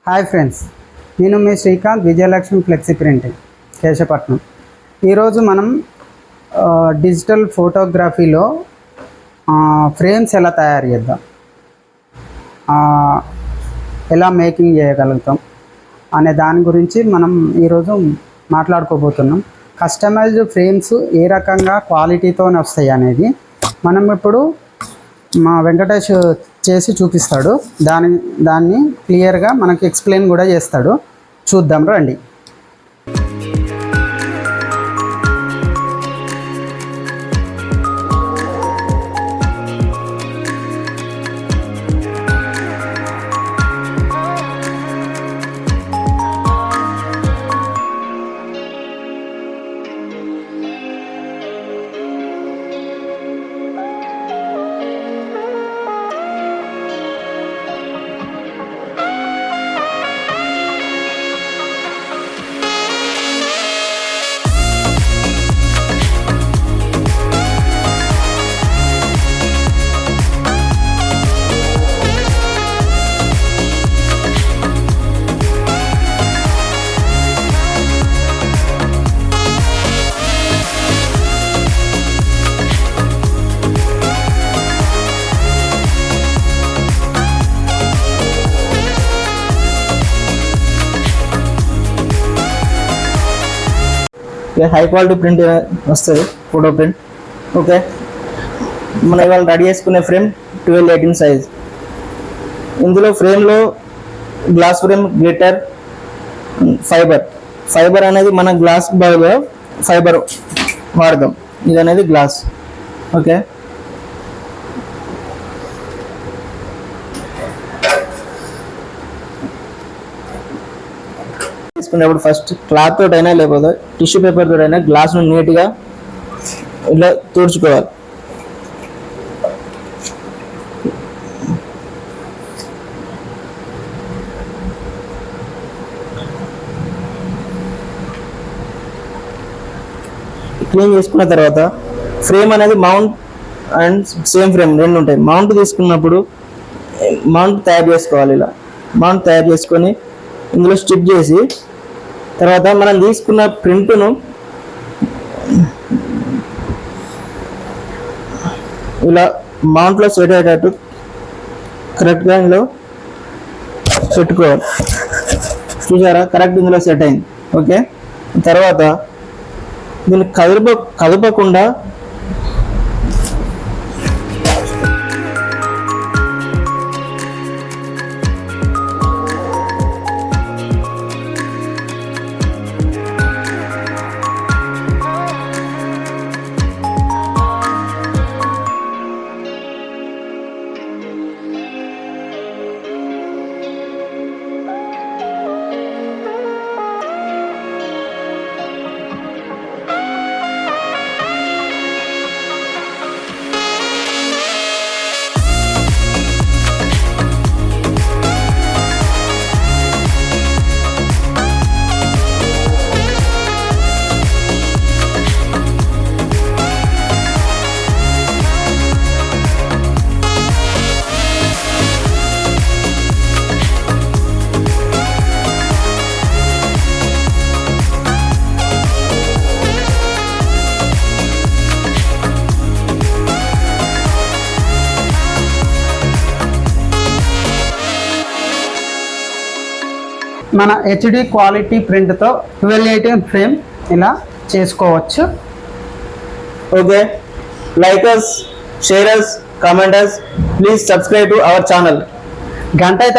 Hi friends, నేను మీ Srikanth, Vijayalakshmi flexi printing, Keshapatnam. ఈరోజు మనం డిజిటల్ ఫోటోగ్రఫీలో ఫ్రేమ్స్ ఎలా తయారు చేద్దాం, ఎలా మేకింగ్ చేయగలుగుతాం అనే దాని గురించి మనం ఈరోజు మాట్లాడుకోబోతున్నాం. కస్టమైజ్డ్ ఫ్రేమ్స్ ఏ రకంగా క్వాలిటీతో వస్తాయి అనేది మనం ఇప్పుడు మా వెంకటేష్ చేసి చూపిస్తాడు. దాన్ని క్లియర్గా మనకి ఎక్స్ప్లెయిన్ కూడా చేస్తాడు. చూద్దాం రండి. హై క్వాలిటీ ప్రింట్ వస్తుంది, ఫోటో ప్రింట్. ఓకే, మనం ఇవాళ రెడీ చేసుకునే ఫ్రేమ్ 12-18 సైజ్. ఇందులో ఫ్రేమ్లో గ్లాస్ ఫ్రేమ్, గ్లిటర్, ఫైబర్ అనేది మన గ్లాస్ బదులుగా ఫైబర్ వాడదాం. ఇది అనేది గ్లాస్. ఓకే, తీసుకునేప్పుడు ఫస్ట్ క్లాత్ తోటైనా లేకపోతే టిష్యూ పేపర్ తోటైనా గ్లాస్ను నీట్గా ఇలా తుడుచుకోవాలి. క్లీన్ చేసుకున్న తర్వాత ఫ్రేమ్ అనేది మౌంట్ అండ్ సేమ్ ఫ్రేమ్ రెండు ఉంటాయి. మౌంట్ తీసుకున్నప్పుడు మౌంట్ తయారు చేసుకోవాలి. ఇలా మౌంట్ తయారు చేసుకొని ఇందులో స్టిప్ చేసి తర్వాత మనం తీసుకున్న ప్రింట్ను ఇలా మౌంట్లో సెట్ అయ్యేటట్టు కరెక్ట్గా ఇందులో పెట్టుకోవాలి. చూసారా, కరెక్ట్ ఇందులో సెట్ అయింది. ఓకే, తర్వాత దీన్ని కదపకుండా మన హెచ్డి క్వాలిటీ ప్రింట్తో 12-18 ఫ్రేమ్ ఇలా చేసుకోవచ్చు. Okay, like us, share us, comment us, please subscribe to our channel. గంట అయితే